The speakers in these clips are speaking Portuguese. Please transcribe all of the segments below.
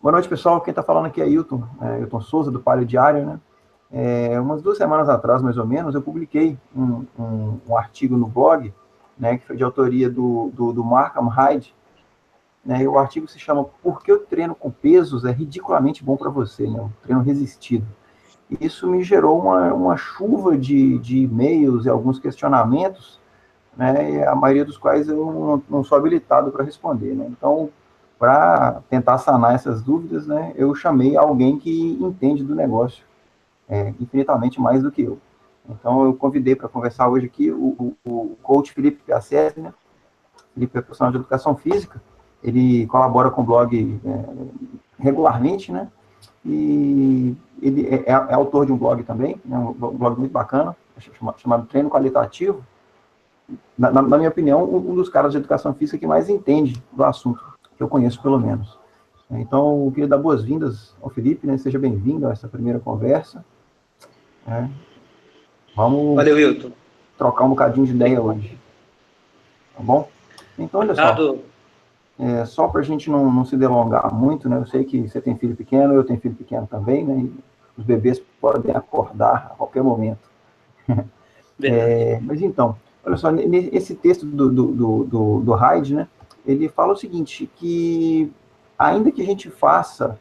Boa noite, pessoal. Quem está falando aqui é Ailton Souza, do Palio Diário, né? Umas 2 semanas atrás, mais ou menos, eu publiquei um artigo no blog, né, que foi de autoria do Markham Hyde, né, e o artigo se chama Por que o treino com pesos é ridiculamente bom para você, né, o treino resistido. E isso me gerou uma chuva de e-mails e alguns questionamentos, né, e a maioria dos quais eu não sou habilitado para responder, né? Então, para tentar sanar essas dúvidas, né, eu chamei alguém que entende do negócio infinitamente mais do que eu. Então, eu convidei para conversar hoje aqui o coach Felipe Piacese, né? Felipe é profissional de educação física, ele colabora com o blog regularmente, né? E ele é autor de um blog também, né? Um blog muito bacana, chamado Treino Qualitativo. Na minha opinião, um dos caras de educação física que mais entende do assunto, que eu conheço pelo menos. Então, eu queria dar boas-vindas ao Felipe, né? Seja bem-vindo a essa primeira conversa. Vamos Valeu, Hilton. Trocar um bocadinho de ideia hoje. Tá bom? Então, olha só. Só para a gente não se delongar muito, né? Eu sei que você tem filho pequeno, eu tenho filho pequeno também, né? E os bebês podem acordar a qualquer momento. Mas então, olha só, esse texto do Hyde, né? Ele fala o seguinte, que ainda que a gente faça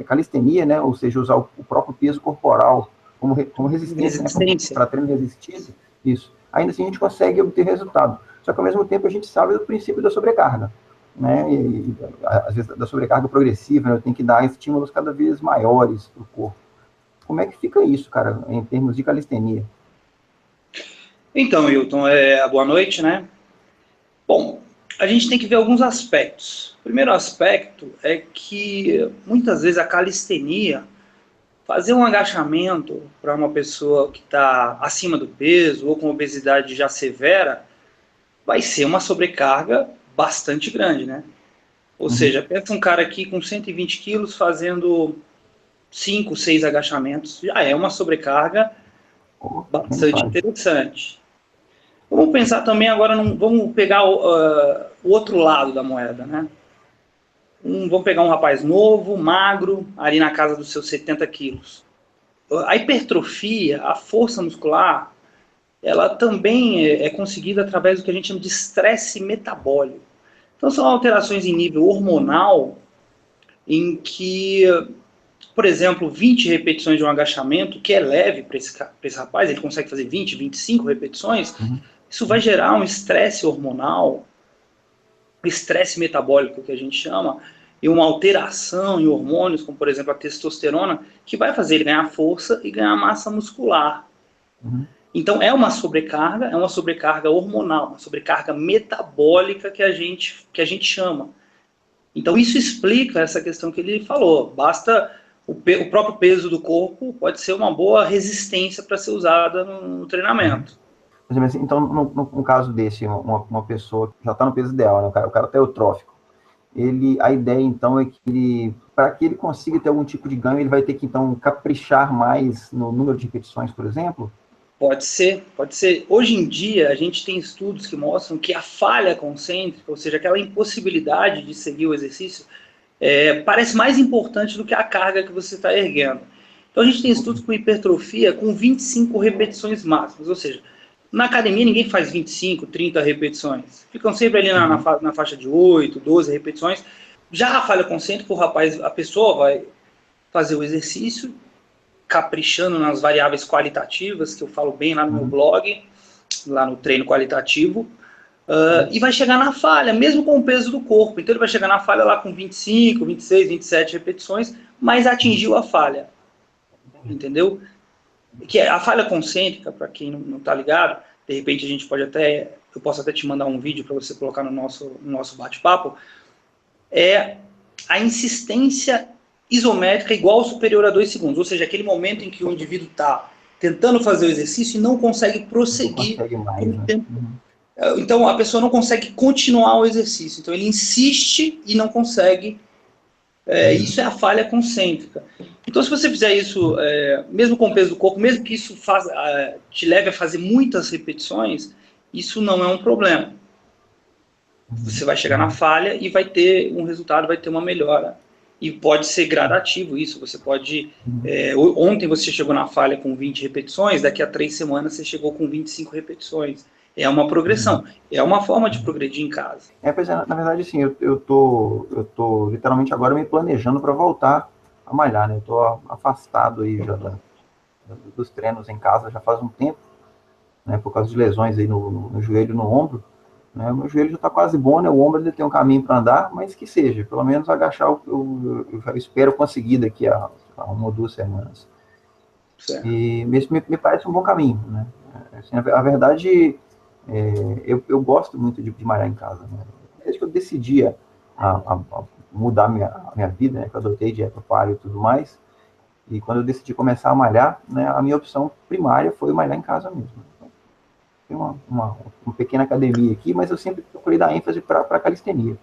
calistenia, né? Ou seja, usar o próprio peso corporal como resistência. Né? Para treino resistido, isso. Ainda assim a gente consegue obter resultado. Só que ao mesmo tempo a gente sabe do princípio da sobrecarga, né? E às vezes da sobrecarga progressiva, né? Tem que dar estímulos cada vez maiores para o corpo. Como é que fica isso, cara, em termos de calistenia? Então, Hilton, boa noite, né? Bom, a gente tem que ver alguns aspectos. O primeiro aspecto é que muitas vezes a calistenia, fazer um agachamento para uma pessoa que está acima do peso ou com obesidade já severa, vai ser uma sobrecarga bastante grande, né? Ou seja, pensa um cara aqui com 120 quilos fazendo 5, 6 agachamentos, já é uma sobrecarga bastante interessante. Vamos pensar também agora, vamos pegar o outro lado da moeda, né? Vamos pegar um rapaz novo, magro, ali na casa dos seus 70 quilos. A hipertrofia, a força muscular, ela também é conseguida através do que a gente chama de estresse metabólico. Então são alterações em nível hormonal, em que, por exemplo, 20 repetições de um agachamento, que é leve para esse rapaz, ele consegue fazer 20, 25 repetições, isso vai gerar um estresse hormonal, estresse metabólico que a gente chama, e uma alteração em hormônios, como por exemplo a testosterona, que vai fazer ele ganhar força e ganhar massa muscular. Então é uma sobrecarga hormonal, uma sobrecarga metabólica que a gente chama. Então isso explica essa questão que ele falou, basta o próprio peso do corpo pode ser uma boa resistência para ser usada no treinamento. Então, no caso desse, uma pessoa que já está no peso ideal, né? O cara está eutrófico, a ideia, então, é que para que ele consiga ter algum tipo de ganho, ele vai ter que, então, caprichar mais no número de repetições, por exemplo? Pode ser. Hoje em dia, a gente tem estudos que mostram que a falha concêntrica, ou seja, aquela impossibilidade de seguir o exercício, parece mais importante do que a carga que você está erguendo. Então, a gente tem estudos com hipertrofia com 25 repetições máximas, ou seja, na academia ninguém faz 25, 30 repetições. Ficam sempre ali na faixa de 8, 12 repetições. Já a falha concêntrica, a pessoa vai fazer o exercício, caprichando nas variáveis qualitativas, que eu falo bem lá no meu blog, lá no treino qualitativo, e vai chegar na falha, mesmo com o peso do corpo. Então ele vai chegar na falha lá com 25, 26, 27 repetições, mas atingiu a falha. Entendeu? Que a falha concêntrica, para quem não está ligado, de repente eu posso até te mandar um vídeo para você colocar no nosso bate-papo, é a insistência isométrica igual ou superior a 2 segundos, ou seja, aquele momento em que o indivíduo está tentando fazer o exercício e não consegue prosseguir. Não consegue mais, né? Então a pessoa não consegue continuar o exercício, então ele insiste e não consegue. Isso é a falha concêntrica. Então, se você fizer isso, mesmo com o peso do corpo, mesmo que isso te leve a fazer muitas repetições, isso não é um problema. Você vai chegar na falha e vai ter um resultado, vai ter uma melhora. E pode ser gradativo isso. Você pode... ontem você chegou na falha com 20 repetições, daqui a 3 semanas você chegou com 25 repetições. É uma progressão. É uma forma de progredir em casa. Pois é, na verdade, assim, eu tô literalmente agora me planejando para voltar a malhar, né? Eu tô afastado aí já dos treinos em casa já faz um tempo, né? Por causa de lesões aí no joelho e no ombro. Né? O meu joelho já está quase bom, né? O ombro ele tem um caminho para andar, mas que seja, pelo menos agachar eu espero conseguir daqui a 1 ou 2 semanas. Certo. E me parece um bom caminho, né? Assim, a verdade, eu gosto muito de malhar em casa, né? Desde que eu decidi a mudar minha vida, né? Que eu adotei dieta paleo e tudo mais, e quando eu decidi começar a malhar, né? A minha opção primária foi malhar em casa mesmo. Tem uma pequena academia aqui, mas eu sempre procurei dar ênfase para calistenia.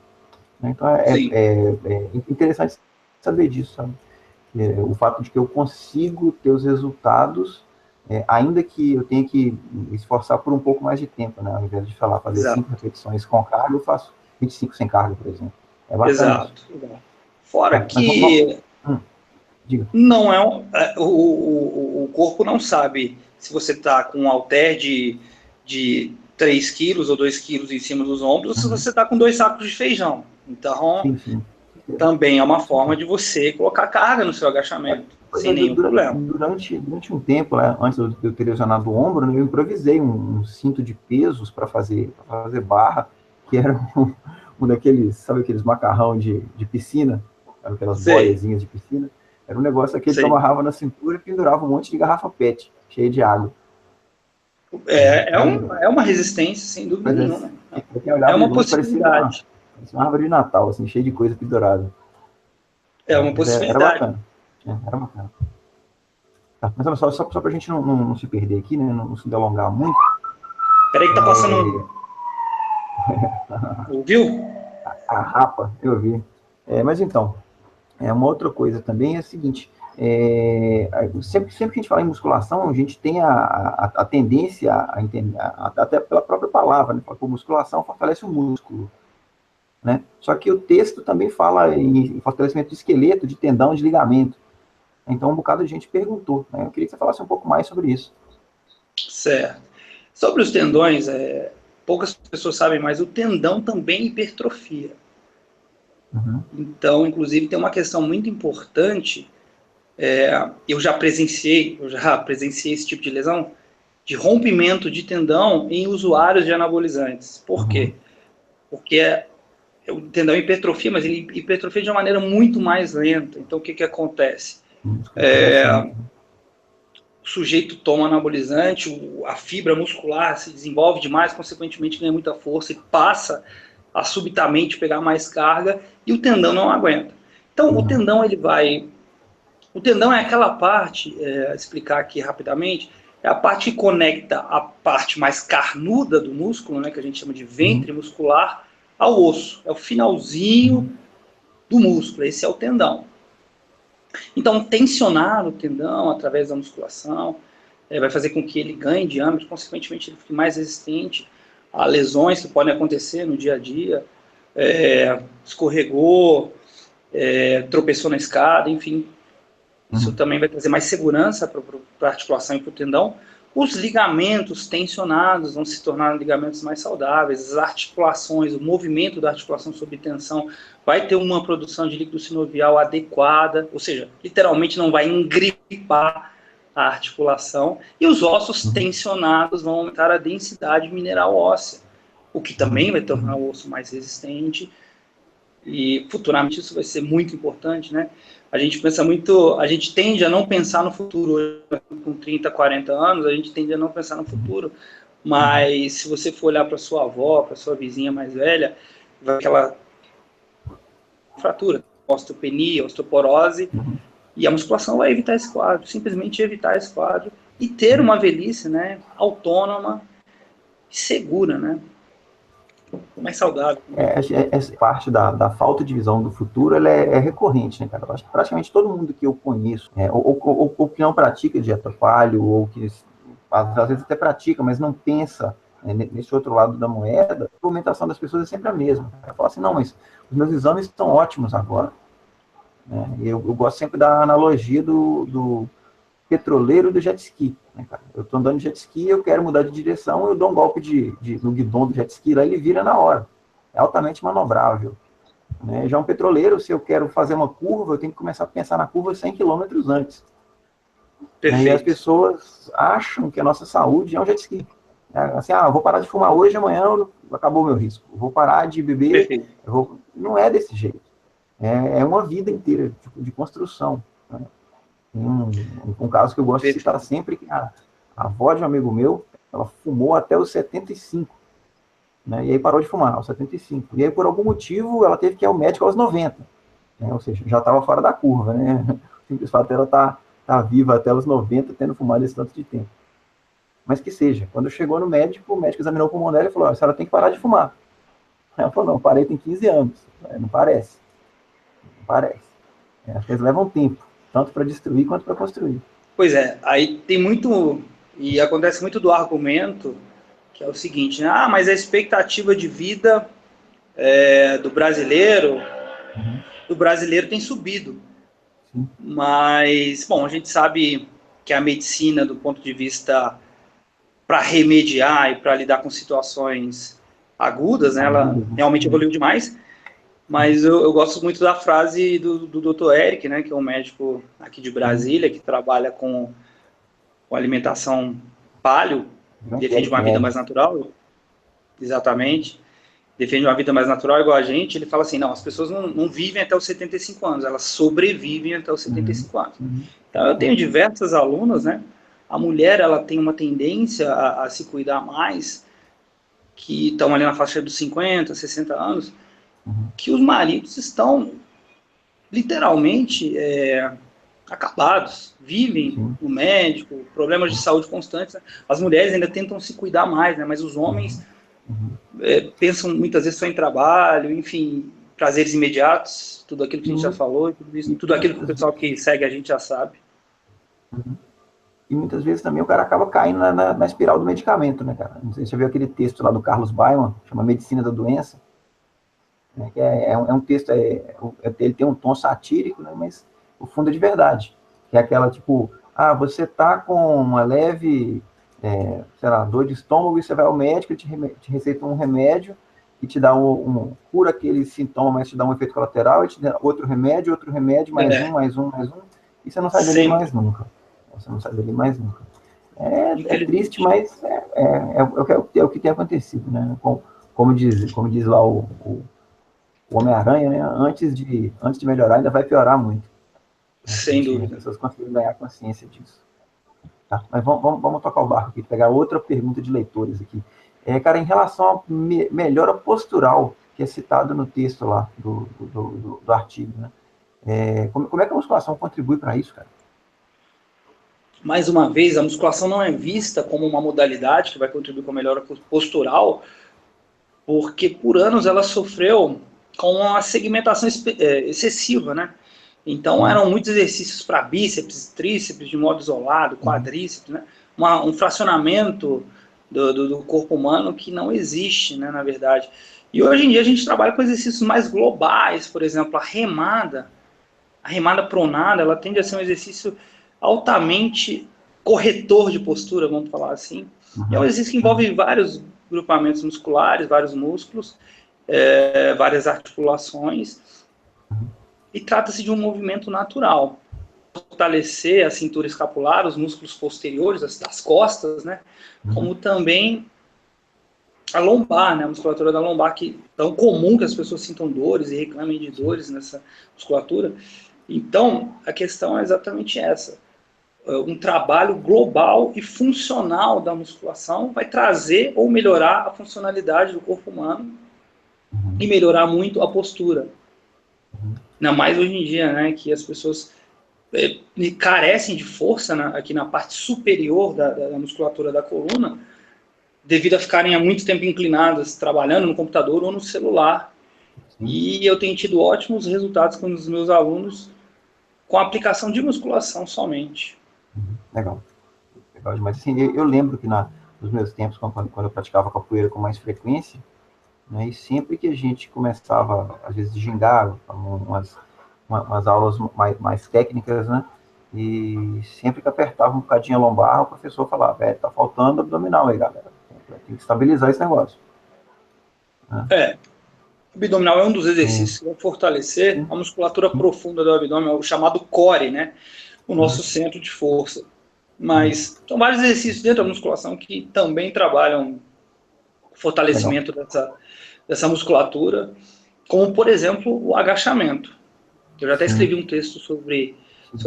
Né? Então é interessante saber disso, sabe? O fato de que eu consigo ter os resultados, ainda que eu tenha que me esforçar por um pouco mais de tempo, né? Ao invés de fazer 5 repetições com carga, eu faço 25 sem carga, por exemplo. É bacana. Exato. Fora que diga. Não o corpo não sabe se você está com um halter de 3 quilos ou 2 quilos em cima dos ombros, ou se você está com 2 sacos de feijão. Então, sim. Também é uma forma de você colocar carga no seu agachamento, sem nenhum problema. Durante um tempo, antes de eu ter lesionado o ombro, eu improvisei um cinto de pesos para fazer barra, que era um daqueles, sabe aqueles macarrão de piscina, aquelas boiazinhas de piscina. Era um negócio aquele que eu amarrava na cintura e pendurava um monte de garrafa PET, cheia de água. É uma resistência, sem dúvida nenhuma. É uma possibilidade. Parecia uma árvore de Natal, assim, cheia de coisa pendurada. É uma possibilidade. Era bacana. Era bacana. Tá, mas só para a gente não se perder aqui, né, não se delongar muito. Peraí que tá passando Ouviu? A rapa, eu vi. Mas então, uma outra coisa também é a seguinte, sempre que a gente fala em musculação, a gente tem a tendência a entender, até pela própria palavra, né? Fala, musculação fortalece o músculo. Né? Só que o texto também fala em fortalecimento de esqueleto, de tendão, de ligamento. Então, um bocado de gente perguntou. Né? Eu queria que você falasse um pouco mais sobre isso. Certo. Sobre os tendões, poucas pessoas sabem, mas o tendão também hipertrofia. Uhum. Então, inclusive, tem uma questão muito importante. Eu já presenciei esse tipo de lesão, de rompimento de tendão em usuários de anabolizantes. Por quê? Porque o tendão hipertrofia, mas ele hipertrofia de uma maneira muito mais lenta. Então, o que acontece? O sujeito toma anabolizante, a fibra muscular se desenvolve demais, consequentemente ganha muita força e passa a subitamente pegar mais carga e o tendão não aguenta. Então, o tendão O tendão é aquela parte, explicar aqui rapidamente, é a parte que conecta a parte mais carnuda do músculo, né, que a gente chama de ventre muscular, ao osso. É o finalzinho do músculo, esse é o tendão. Então, tensionar o tendão através da musculação vai fazer com que ele ganhe diâmetro, consequentemente ele fique mais resistente a lesões que podem acontecer no dia a dia, escorregou, tropeçou na escada, enfim. Isso também vai trazer mais segurança para a articulação e para o tendão. Os ligamentos tensionados vão se tornar ligamentos mais saudáveis, as articulações, o movimento da articulação sob tensão vai ter uma produção de líquido sinovial adequada, ou seja, literalmente não vai engripar a articulação, e os ossos tensionados vão aumentar a densidade mineral óssea, o que também vai tornar o osso mais resistente, e futuramente isso vai ser muito importante, né? A gente tende a não pensar no futuro hoje, com 30, 40 anos, a gente tende a não pensar no futuro, mas se você for olhar para sua avó, para sua vizinha mais velha, vai ter aquela fratura, osteopenia, osteoporose, e a musculação vai evitar esse quadro, simplesmente evitar esse quadro e ter uma velhice, né, autônoma e segura, né? Mais saudável. Essa parte da falta de visão do futuro, ela é recorrente, né, cara? Eu acho que praticamente todo mundo que eu conheço, ou que não pratica dieta paleo, ou que às vezes até pratica, mas não pensa nesse outro lado da moeda, a argumentação das pessoas é sempre a mesma. Ela fala assim, não, mas os meus exames estão ótimos agora. Né? Eu gosto sempre da analogia do petroleiro do jet ski. Né, cara? Eu estou andando de jet ski, eu quero mudar de direção, eu dou um golpe no guidão do jet ski, lá ele vira na hora. É altamente manobrável. Né? Já um petroleiro, se eu quero fazer uma curva, eu tenho que começar a pensar na curva 100 km antes. Perfeito. E as pessoas acham que a nossa saúde é um jet ski. Assim, eu vou parar de fumar hoje, amanhã acabou o meu risco. Eu vou parar de beber. Não é desse jeito. É uma vida inteira de construção. Né? Um caso que eu gosto de citar sempre, que a avó de um amigo meu, ela fumou até os 75. Né? E aí parou de fumar aos 75. E aí, por algum motivo, ela teve que ir ao médico aos 90. Né? Ou seja, já estava fora da curva. Né? O simples fato dela tá viva até os 90, tendo fumado esse tanto de tempo. Mas que seja. Quando chegou no médico, o médico examinou o pulmão dela e falou, a senhora tem que parar de fumar. Ela falou, não, parei tem 15 anos. Não parece. Não parece. As coisas levam tempo, tanto para destruir quanto para construir. Pois é, aí tem muito, e acontece muito do argumento, que é o seguinte, né? Mas a expectativa de vida do brasileiro tem subido. Sim. Mas, bom, a gente sabe que a medicina, do ponto de vista para remediar e para lidar com situações agudas, né, ela realmente evoluiu demais. Mas eu gosto muito da frase do Dr. Eric, né, que é um médico aqui de Brasília, que trabalha com alimentação paleo, defende uma vida mais natural, exatamente, defende uma vida mais natural igual a gente. Ele fala assim, não, as pessoas não vivem até os 75 anos, elas sobrevivem até os 75 anos. Então, eu tenho diversas alunas, né, a mulher, ela tem uma tendência a se cuidar mais, que estão ali na faixa dos 50, 60 anos, que os maridos estão literalmente acabados, vivem no médico, problemas de saúde constantes. Né? As mulheres ainda tentam se cuidar mais, né? Mas os homens pensam muitas vezes só em trabalho, enfim, prazeres imediatos, tudo aquilo que a gente já falou, tudo aquilo que o pessoal que segue a gente já sabe. E muitas vezes também o cara acaba caindo na espiral do medicamento, né, cara? Não sei se você viu aquele texto lá do Carlos Baiman, chama Medicina da Doença. Que é um texto, ele tem um tom satírico, né, mas o fundo é de verdade. Que é aquela, tipo, você tá com uma leve, sei lá, dor de estômago, e você vai ao médico, ele te receita um remédio, e te dá cura aquele sintoma, mas te dá um efeito colateral, e te dá outro remédio, mais um, e você não sai dele mais nunca. Você não sai dele mais nunca. É triste, mas é o que tem acontecido, né? Como diz lá o Homem-Aranha, né? Antes de melhorar, ainda vai piorar muito. Sem dúvida. As pessoas conseguem ganhar consciência disso. Tá, mas vamos tocar o barco aqui, pegar outra pergunta de leitores aqui. Cara, em relação à melhora postural, que é citado no texto lá do artigo, né? Como é que a musculação contribui para isso, cara? Mais uma vez, a musculação não é vista como uma modalidade que vai contribuir com a melhora postural, porque por anos ela sofreu com uma segmentação excessiva, né? Então, eram muitos exercícios para bíceps, tríceps de modo isolado, quadríceps, né? Um fracionamento do corpo humano que não existe, né, na verdade. E hoje em dia a gente trabalha com exercícios mais globais, por exemplo, a remada pronada, ela tende a ser um exercício altamente corretor de postura, vamos falar assim. É um exercício que envolve vários grupamentos musculares, vários músculos, várias articulações, e trata-se de um movimento natural. Fortalecer a cintura escapular, os músculos posteriores, das costas, né? Como também a lombar, né? A musculatura da lombar, que é tão comum que as pessoas sintam dores e reclamem de dores nessa musculatura. Então, a questão é exatamente essa. Um trabalho global e funcional da musculação vai trazer ou melhorar a funcionalidade do corpo humano e melhorar muito a postura. Ainda mais hoje em dia, né, que as pessoas carecem de força aqui na parte superior da musculatura da coluna, devido a ficarem há muito tempo inclinadas, trabalhando no computador ou no celular. E eu tenho tido ótimos resultados com os meus alunos com a aplicação de musculação somente. Legal demais. Assim, eu lembro que dos meus tempos, quando eu praticava capoeira com mais frequência, né, e sempre que a gente começava, às vezes, gingar, umas aulas mais técnicas, né, e sempre que apertava um bocadinho a lombar, o professor falava, tá faltando abdominal aí, galera, tem que estabilizar esse negócio. Né? O abdominal é um dos exercícios Sim. que vai fortalecer Sim. a musculatura profunda do abdômen, o chamado core, né? O nosso centro de força. Mas são vários exercícios dentro da musculação que também trabalham o fortalecimento dessa musculatura, como, por exemplo, o agachamento. Eu já até escrevi um texto sobre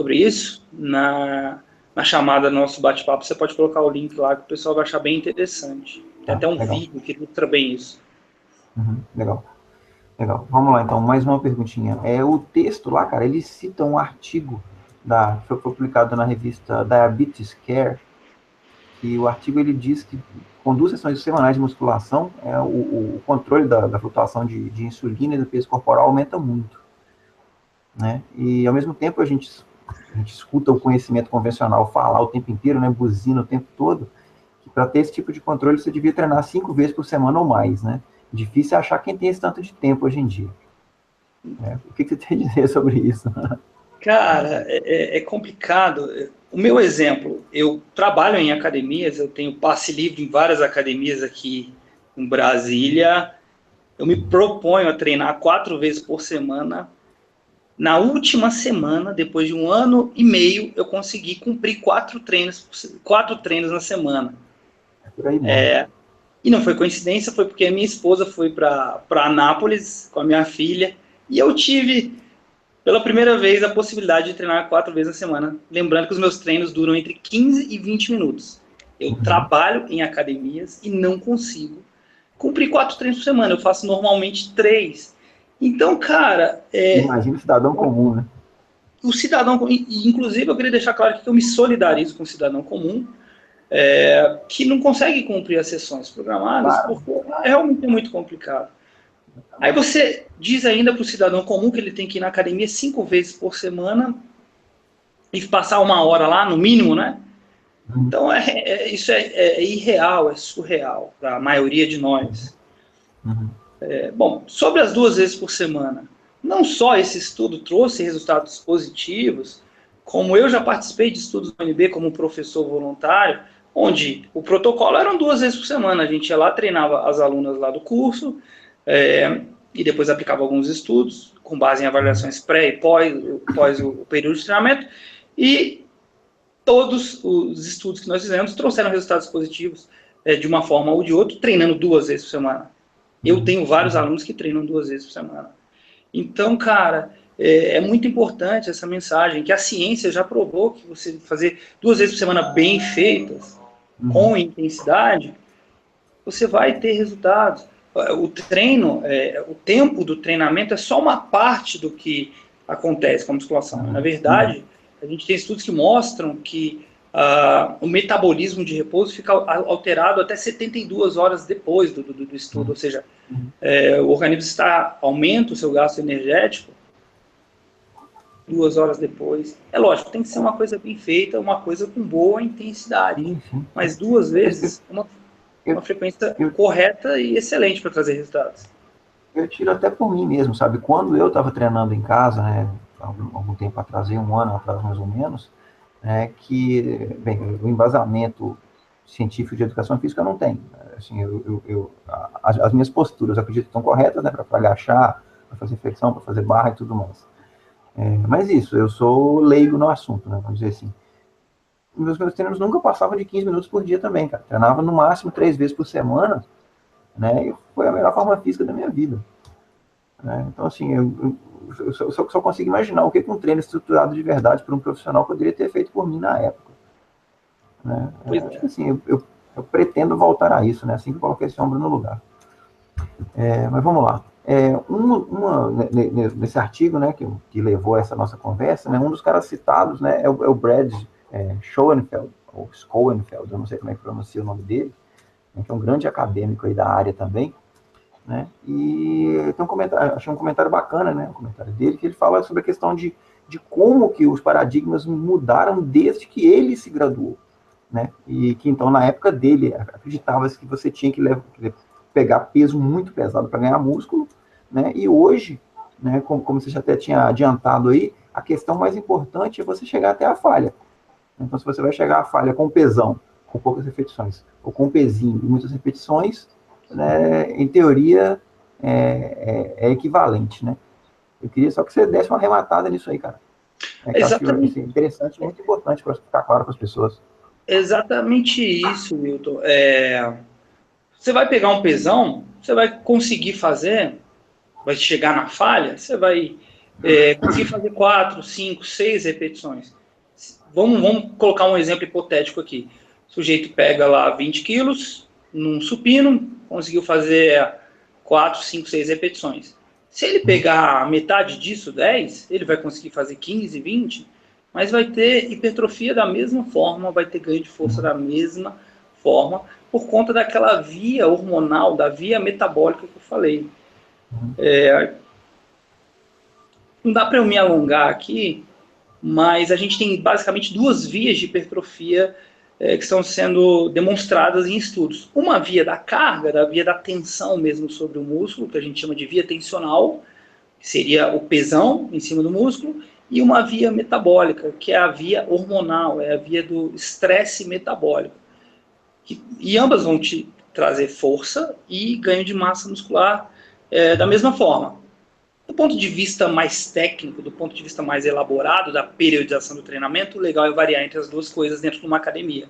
isso na chamada do nosso bate-papo. Você pode colocar o link lá que o pessoal vai achar bem interessante. Tem até um vídeo que ilustra bem isso. Legal. Vamos lá, então, mais uma perguntinha. O texto lá, cara, ele cita um artigo que foi publicado na revista Diabetes Care, que o artigo ele diz que com 2 sessões semanais de musculação, o controle da flutuação de insulina e do peso corporal aumenta muito. Né? E, ao mesmo tempo, a gente escuta o conhecimento convencional falar o tempo inteiro, né, buzina o tempo todo, que para ter esse tipo de controle você devia treinar 5 vezes por semana ou mais, né? Difícil é achar quem tem esse tanto de tempo hoje em dia. O que você tem a dizer sobre isso? Cara, é complicado. O meu exemplo, eu trabalho em academias, eu tenho passe livre em várias academias aqui em Brasília. Eu me proponho a treinar 4 vezes por semana. Na última semana, depois de 1 ano e meio, eu consegui cumprir 4 treinos na semana. Por aí mesmo. E não foi coincidência, foi porque a minha esposa foi para Anápolis com a minha filha e eu tive, pela primeira vez, a possibilidade de treinar 4 vezes na semana. Lembrando que os meus treinos duram entre 15 e 20 minutos. Eu trabalho em academias e não consigo cumprir 4 treinos por semana. Eu faço normalmente 3. Então, cara... Imagina o cidadão comum, né? O cidadão... Inclusive, eu queria deixar claro que eu me solidarizo com o cidadão comum, que não consegue cumprir as sessões programadas, porque realmente é muito complicado. Aí você diz ainda para o cidadão comum que ele tem que ir na academia 5 vezes por semana e passar 1 hora lá, no mínimo, né? Então, isso é irreal, é surreal para a maioria de nós. Bom, sobre as 2 vezes por semana, não só esse estudo trouxe resultados positivos, como eu já participei de estudos do UNB como professor voluntário, onde o protocolo eram 2 vezes por semana. A gente ia lá, treinava as alunas lá do curso, e depois aplicava alguns estudos, com base em avaliações pré e pós o período de treinamento, e todos os estudos que nós fizemos trouxeram resultados positivos, de uma forma ou de outra, treinando 2 vezes por semana. Eu tenho vários alunos que treinam 2 vezes por semana. Então, cara, é muito importante essa mensagem, que a ciência já provou que você fazer 2 vezes por semana bem feitas, com intensidade, você vai ter resultados. O treino, o tempo do treinamento é só uma parte do que acontece com a musculação. Na verdade, a gente tem estudos que mostram que o metabolismo de repouso fica alterado até 72 horas depois do estudo, ou seja, o organismo aumenta o seu gasto energético 2 horas depois. É lógico, tem que ser uma coisa bem feita, uma coisa com boa intensidade, mas 2 vezes uma frequência correta e excelente para trazer resultados. Eu tiro até por mim mesmo, sabe? Quando eu estava treinando em casa, né, algum tempo atrás, 1 ano atrás mais ou menos, que, bem, o embasamento científico de educação física eu não tenho. Assim, as minhas posturas, eu acredito que estão corretas, né, para agachar, para fazer flexão, para fazer barra e tudo mais. Mas isso, eu sou leigo no assunto, né, vamos dizer assim. Meus treinos nunca passavam de 15 minutos por dia também, cara. Treinava no máximo 3 vezes por semana, né, e foi a melhor forma física da minha vida. Né? Então, assim, eu só consigo imaginar o que um treino estruturado de verdade para um profissional poderia ter feito por mim na época. Né? Acho que, assim, eu pretendo voltar a isso, né, assim que eu coloquei esse ombro no lugar. Mas vamos lá. Nesse artigo, né, que levou a essa nossa conversa, né, um dos caras citados, né, é o Brad Schoenfeld, ou Schoenfeld, eu não sei como é que pronuncia o nome dele, né, que é um grande acadêmico aí da área também, né, e tem achei um comentário bacana, né, um comentário dele, que ele fala sobre a questão de como que os paradigmas mudaram desde que ele se graduou. né? E que então na época dele acreditava-se que você tinha que pegar peso muito pesado para ganhar músculo, né? E hoje, né, como você já até tinha adiantado aí, a questão mais importante é você chegar até a falha. Então, se você vai chegar à falha com pesão, com poucas repetições, ou com pezinho e muitas repetições, né, em teoria é equivalente, né? Eu queria só que você desse uma arrematada nisso aí, cara. Que eu acho que Exatamente, é interessante, muito importante para ficar claro para as pessoas. exatamente isso, Wilton. Você vai pegar um pesão, você vai conseguir fazer, vai chegar na falha, você vai conseguir fazer 4, 5, 6 repetições. Vamos colocar um exemplo hipotético aqui. O sujeito pega lá 20 quilos num supino, conseguiu fazer 4, 5, 6 repetições. Se ele pegar metade disso, 10, ele vai conseguir fazer 15, 20, mas vai ter hipertrofia da mesma forma, vai ter ganho de força da mesma forma, por conta daquela via hormonal, da via metabólica que eu falei. Não dá para eu me alongar aqui, mas a gente tem basicamente duas vias de hipertrofia que estão sendo demonstradas em estudos. Uma via da carga, da via da tensão mesmo sobre o músculo, que a gente chama de via tensional, que seria o pesão em cima do músculo, e uma via metabólica, que é a via hormonal, é a via do estresse metabólico. E ambas vão te trazer força e ganho de massa muscular da mesma forma. Do ponto de vista mais técnico, do ponto de vista mais elaborado da periodização do treinamento, o legal é variar entre as duas coisas dentro de uma academia.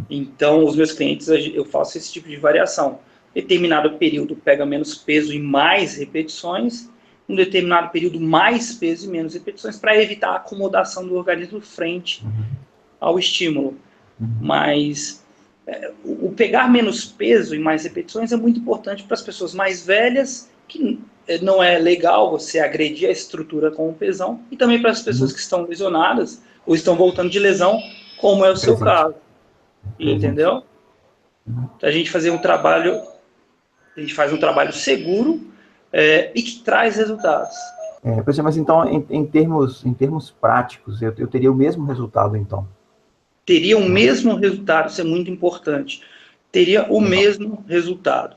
Então, os meus clientes, eu faço esse tipo de variação. Determinado período pega menos peso e mais repetições, um determinado período mais peso e menos repetições, para evitar a acomodação do organismo frente ao estímulo. Mas o pegar menos peso e mais repetições é muito importante para as pessoas mais velhas, que não é legal você agredir a estrutura com o pesão, e também para as pessoas que estão lesionadas ou estão voltando de lesão, como é o seu caso. Entendeu? Então, a gente faz um trabalho seguro e que traz resultados. Mas então, em termos práticos, eu teria o mesmo resultado, então? Teria o mesmo resultado, isso é muito importante. Teria o mesmo resultado.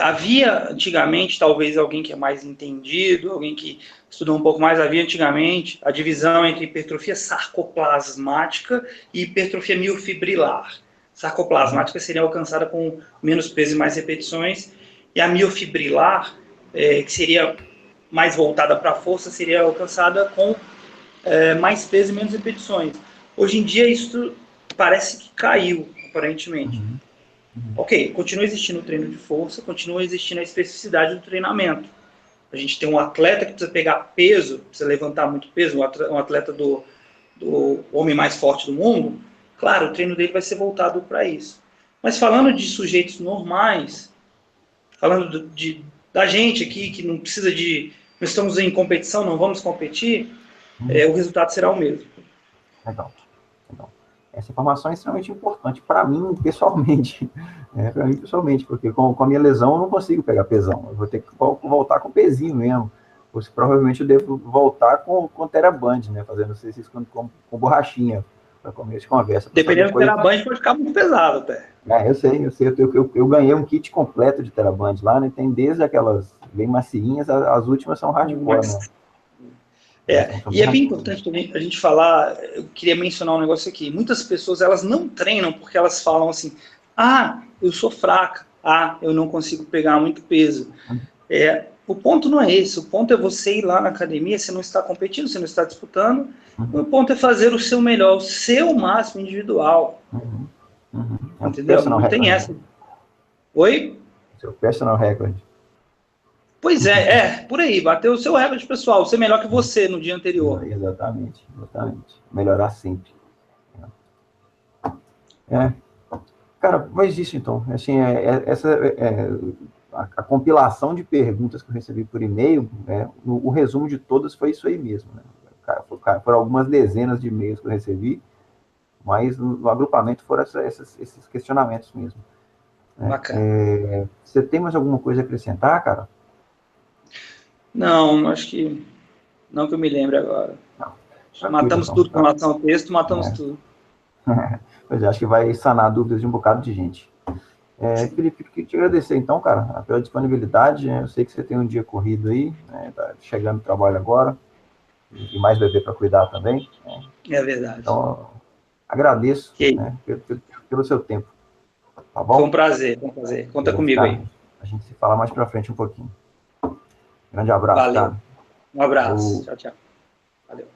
Havia antigamente, talvez alguém que é mais entendido, alguém que estudou um pouco mais, havia antigamente a divisão entre hipertrofia sarcoplasmática e hipertrofia miofibrilar. Sarcoplasmática seria alcançada com menos peso e mais repetições, e a miofibrilar, que seria mais voltada para a força, seria alcançada com mais peso e menos repetições. Hoje em dia isso parece que caiu, aparentemente. Ok, continua existindo o treino de força, continua existindo a especificidade do treinamento. A gente tem um atleta que precisa pegar peso, precisa levantar muito peso, um atleta do homem mais forte do mundo, claro, o treino dele vai ser voltado para isso. Mas falando de sujeitos normais, falando da gente aqui, que não precisa de... Nós estamos em competição, não vamos competir, o resultado será o mesmo. Legal. Essa informação é extremamente importante para mim, pessoalmente. Porque com a minha lesão eu não consigo pegar pesão. Eu vou ter que voltar com pezinho mesmo. Ou se, provavelmente eu devo voltar com TheraBand, né? Fazendo exercício com borrachinha, para começo de conversa. Dependendo do TheraBand, pode ficar muito pesado até. Eu sei. Eu ganhei um kit completo de TheraBand lá, né? Tem desde aquelas bem macinhas, as últimas são hardcore, né? E é bem importante também a gente falar, eu queria mencionar um negócio aqui, muitas pessoas elas não treinam porque elas falam assim, eu sou fraca, eu não consigo pegar muito peso. O ponto não é esse, o ponto é você ir lá na academia, você não está competindo, você não está disputando, o ponto é fazer o seu melhor, o seu máximo individual. Entendeu? Não tem essa. Oi? Seu personal record. Pois por aí, bater o seu recorde pessoal, ser melhor que você no dia anterior. Exatamente. Melhorar sempre. Cara, mas isso então, assim, a compilação de perguntas que eu recebi por e-mail, né, o resumo de todas foi isso aí mesmo, né? Foram algumas dezenas de e-mails que eu recebi, mas no agrupamento foram esses questionamentos mesmo. Bacana. Você tem mais alguma coisa a acrescentar, cara? Não, acho que não que eu me lembre agora. Matamos tudo com relação ao texto, matamos tudo. Pois é, acho que vai sanar dúvidas de um bocado de gente. Felipe, queria te agradecer então, cara, pela disponibilidade. Eu sei que você tem um dia corrido aí, né, tá chegando do trabalho agora, e mais bebê para cuidar também. Né? É verdade. Então, agradeço, né, pelo seu tempo. Tá bom? Foi um prazer, foi um prazer. Conta comigo aí. A gente se fala mais para frente um pouquinho. Grande abraço, Valeu. cara. Um abraço. Tchau, tchau. Valeu.